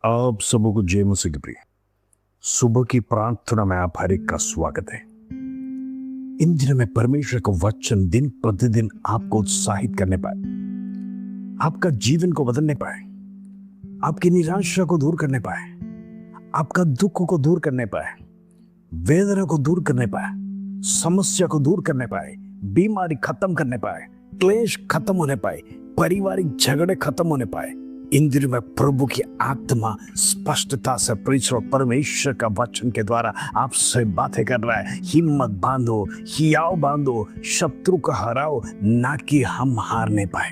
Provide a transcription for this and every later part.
आप सबों को जय मसीह की प्रिय सुबह की प्रार्थना में आप हर एक का स्वागत है। इन दिनों में परमेश्वर का वचन दिन प्रतिदिन आपको उत्साहित करने पाए, आपका जीवन को बदलने पाए, आपकी निराशा को दूर करने पाए, आपका दुख को दूर करने पाए, वेदना को दूर करने पाए, समस्या को दूर करने पाए, बीमारी खत्म करने पाए, क्लेश खत्म होने पाए, पारिवारिक झगड़े खत्म होने पाए। इन दिनों में प्रभु की आत्मा स्पष्टता से परमेश्वर का वचन के द्वारा आपसे बातें कर रहा है। हिम्मत बांधो, हियाव बांधो, शत्रु को हराओ, ना कि हम हार नहीं पाए।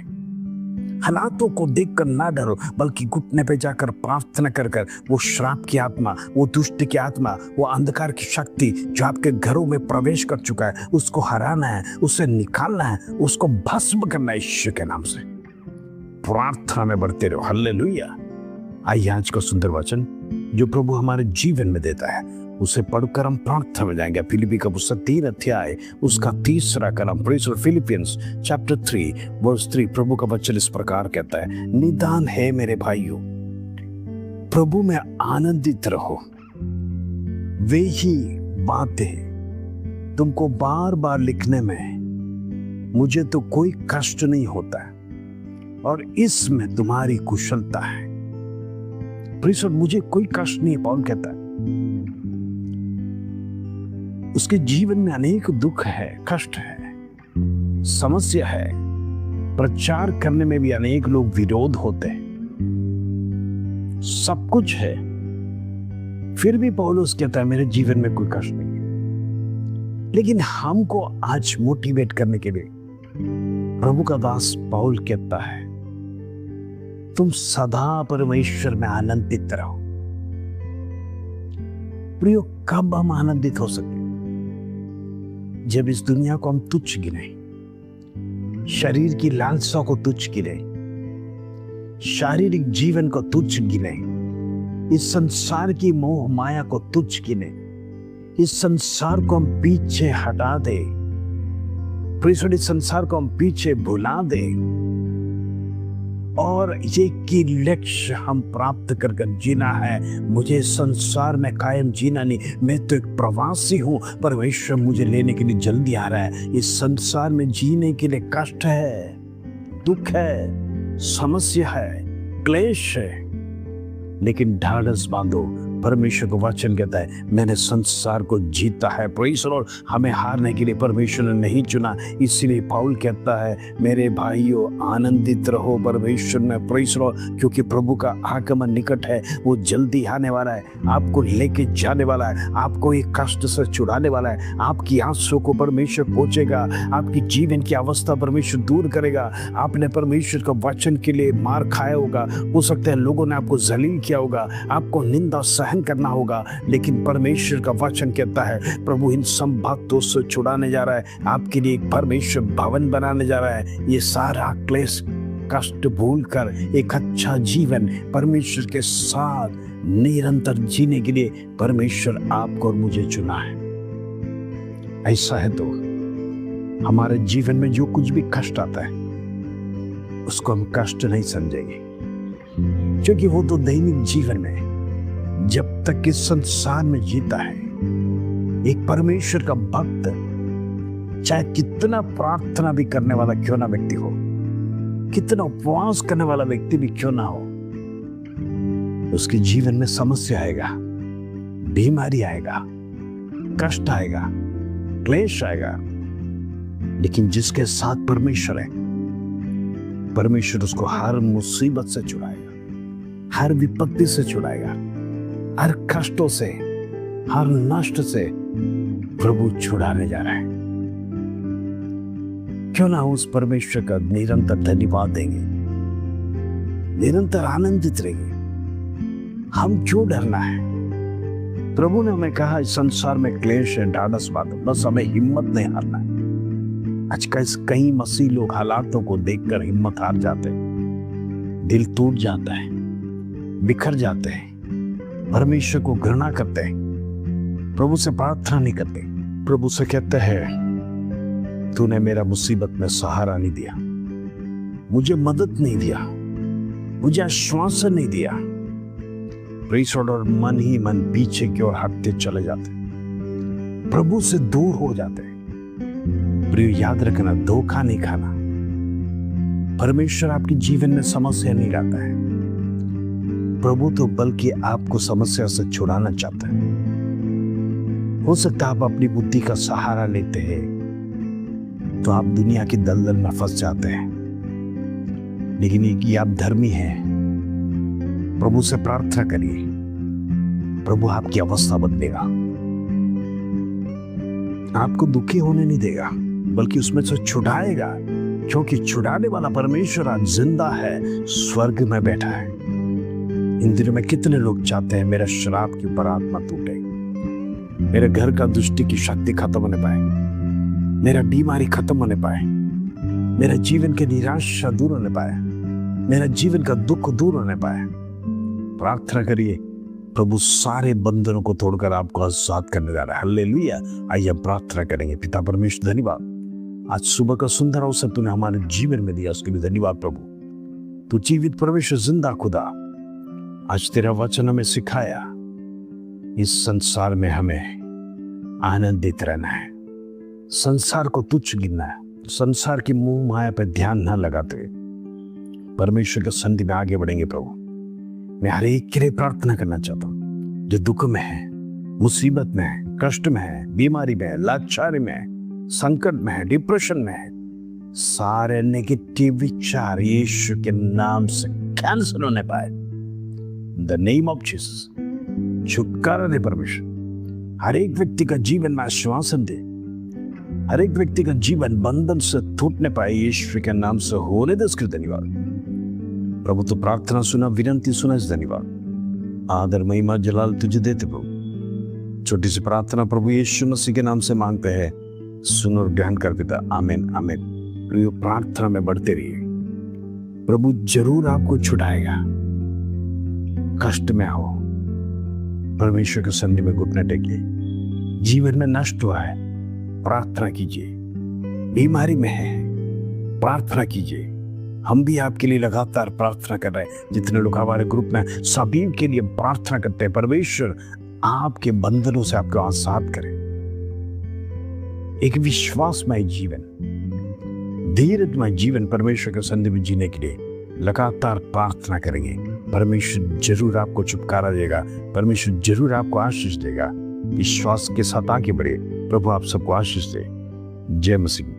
हालातों को देखकर ना डरो, बल्कि घुटने पे जाकर प्रार्थना कर कर वो श्राप की आत्मा, वो दुष्ट की आत्मा, वो अंधकार की शक्ति जो आपके घरों में प्रवेश कर चुका है, उसको हराना है, उसे निकालना है, उसको भस्म करना है। यीशु के नाम से प्रार्थना में बढ़ते रहो। हालेलुया। आइए आज का सुंदर वचन जो प्रभु हमारे जीवन में देता है उसे पढ़कर हम प्रार्थना में जाएंगे। फिलिपी का पुस्तक 3 अध्याय उसका 3 कलम। फिलिपियंस चैप्टर 3 वर्स 3 प्रभु का वचन इस प्रकार कहता है, निदान है मेरे भाइयों, प्रभु में आनंदित रहो। वे ही बातें तुमको बार बार लिखने में मुझे तो कोई कष्ट नहीं होता है और इसमें तुम्हारी कुशलता है। प्रिय, मुझे कोई कष्ट नहीं, पौल कहता है। उसके जीवन में अनेक दुख है, कष्ट है, समस्या है, प्रचार करने में भी अनेक लोग विरोध होते हैं, सब कुछ है, फिर भी पौलुस कहता है मेरे जीवन में कोई कष्ट नहीं है। लेकिन हमको आज मोटिवेट करने के लिए प्रभु का दास पौल कहता है, तुम सदा परमेश्वर में आनंदित रहो। प्रियो, कब हम आनंदित हो सकते? जब इस दुनिया को हम तुच्छ गिने, शरीर की लालसा को तुच्छ गिने, शारीरिक जीवन को तुच्छ गिने, इस संसार की मोह माया को तुच्छ गिने, इस संसार को हम पीछे हटा दे, इस संसार को हम पीछे भुला दे और ये की लक्ष्य हम प्राप्त कर जीना है। मुझे संसार में कायम जीना नहीं, मैं तो एक प्रवासी हूं, परमेश्वर मुझे लेने के लिए जल्दी आ रहा है। इस संसार में जीने के लिए कष्ट है, दुख है, समस्या है, क्लेश है, लेकिन ढाढ़स बांधो। परमेश्वर को वचन कहता है मैंने संसार को जीता है। प्रेज़ और हमें हारने के लिए परमेश्वर ने नहीं चुना। इसीलिए पौल कहता है मेरे भाइयों आनंदित रहो परमेश्वर में। प्रेज़ और क्योंकि प्रभु का आगमन निकट है, वो जल्दी आने वाला है, आपको लेके जाने वाला है, आपको एक कष्ट से छुड़ाने वाला है, आपकी आंसू को परमेश्वर पहुंचेगा, आपकी जीवन की अवस्था परमेश्वर दूर करेगा। आपने परमेश्वर का वचन के लिए मार खाया होगा, हो सकता है लोगों ने आपको जलील किया होगा, आपको निंदा सहन करना होगा, लेकिन परमेश्वर का वचन कहता है प्रभु इन सब बातों से छुड़ाने जा रहा है, आपके लिए एक परमेश्वर भवन बनाने जा रहा है। ये सारा क्लेश कष्ट भूलकर एक अच्छा जीवन परमेश्वर के साथ निरंतर जीने के लिए परमेश्वर आपको और मुझे चुना है। ऐसा है तो हमारे जीवन में जो कुछ भी कष्ट आता है उसको हम कष्ट नहीं समझेंगे, क्योंकि वो तो दैनिक जीवन में जब तक इस संसार में जीता है एक परमेश्वर का भक्त, चाहे कितना प्रार्थना भी करने वाला क्यों ना व्यक्ति हो, कितना उपवास करने वाला व्यक्ति भी क्यों ना हो, उसके जीवन में समस्या आएगा, बीमारी आएगा, कष्ट आएगा, क्लेश आएगा। लेकिन जिसके साथ परमेश्वर है, परमेश्वर उसको हर मुसीबत से छुड़ाएगा, हर विपत्ति से छुड़ाएगा, हर कष्टों से, हर नष्ट से प्रभु छुड़ाने जा रहा है। क्यों ना उस परमेश्वर का निरंतर धन्यवाद देंगे, निरंतर आनंदित रहेंगे। हम क्यों डरना है? प्रभु ने हमें कहा इस संसार में क्लेश है, ढाढ़स बांधो, बस हमें हिम्मत नहीं हारना है। आज कई मसीह लोग हालातों को देखकर हिम्मत हार जाते हैं, दिल टूट जाता है, बिखर जाते हैं, परमेश्वर को घृणा करते हैं, प्रभु से प्रार्थना नहीं करते। प्रभु से कहते हैं तूने मेरा मुसीबत में सहारा नहीं दिया, मुझे मदद नहीं दिया, मुझे आश्वासन नहीं दिया, प्रीसोड और मन ही मन पीछे की ओर हटते चले जाते, प्रभु से दूर हो जाते। प्रिय, याद रखना, धोखा नहीं खाना। परमेश्वर आपके जीवन में समस्या नहीं लाता है, प्रभु तो बल्कि आपको समस्या से छुड़ाना चाहता है। हो सकता है आप अपनी बुद्धि का सहारा लेते हैं तो आप दुनिया की दलदल में फंस जाते हैं, लेकिन ये आप धर्मी हैं, प्रभु से प्रार्थना करिए, प्रभु आपकी अवस्था बदलेगा, आपको दुखी होने नहीं देगा, बल्कि उसमें से छुड़ाएगा, क्योंकि छुड़ाने वाला परमेश्वर आज जिंदा है, स्वर्ग में बैठा है। इन दिनों में कितने लोग चाहते हैं मेरा शराब के ऊपर आत्मा टूटे, मेरे घर का दुष्टि की शक्ति खत्म होने पाए, मेरा बीमारी खत्म होने पाए, मेरा जीवन की निराशा दूर होने पाए, मेरा जीवन का दुख दूर होने पाए। प्रार्थना करिए, प्रभु सारे बंधनों को तोड़कर आपको आजाद करने जा रहा है। हालेलुया। आइए हम प्रार्थना करेंगे। पिता परमेश्वर, धन्यवाद, आज सुबह का सुंदर अवसर तूने हमारे जीवन में दिया, उसके लिए धन्यवाद प्रभु। तू जीवित परमेश्वर, जिंदा खुदा, आज तेरा वचन हमें सिखाया, इस संसार में हमें आनंदित रहना है, संसार को तुच्छ गिनना है, संसार की मोह माया पर ध्यान न लगाते परमेश्वर के सन्निधि में आगे बढ़ेंगे। प्रभु, मैं हर एक के लिए प्रार्थना करना चाहता हूँ जो दुख में है, मुसीबत में है, कष्ट में है, बीमारी में है, लाचारी में है, संकट में है, डिप्रेशन में है, सारे नेगेटिव विचार यीशु के नाम से कैंसिल होने पाए। द नेम ऑफ जीसस, छुटकारा दे परमेश्वर, हर एक व्यक्ति का जीवन में आश्वासन दे, हर एक व्यक्ति का जीवन बंधन से टूटने पाए, यीशु के नाम से होने दे। इसके धन्यवाद प्रभु, तो प्रार्थना सुना, विनंती सुना, इस धन्यवाद, आदर, महिमा, जलाल तुझे देते प्रभु। छोटी सी प्रार्थना प्रभु यीशु मसीह के नाम से मांगते हैं, सुन और ग्रहण कर पिता, आमीन आमीन। प्रिय, प्रार्थना में बढ़ते रहिए, प्रभु जरूर आपको छुड़ाएगा। कष्ट में हो, परमेश्वर के सन्निधि में घुटने टेकिए, जीवन में नष्ट हुआ है, प्रार्थना कीजिए, बीमारी में है, प्रार्थना कीजिए। हम भी आपके लिए लगातार प्रार्थना कर रहे हैं, जितने लोग हमारे ग्रुप में सभी के लिए प्रार्थना करते हैं। परमेश्वर आपके बंधनों से आपको आजाद करे, एक विश्वासमय जीवन, धीरजमय जीवन परमेश्वर के सन्निधि में जीने के लिए लगातार प्रार्थना करेंगे। परमेश्वर जरूर आपको छुटकारा देगा, परमेश्वर जरूर आपको आशीष देगा। विश्वास के साथ आगे बढ़े। प्रभु आप सबको आशीष दे। जय मसीह।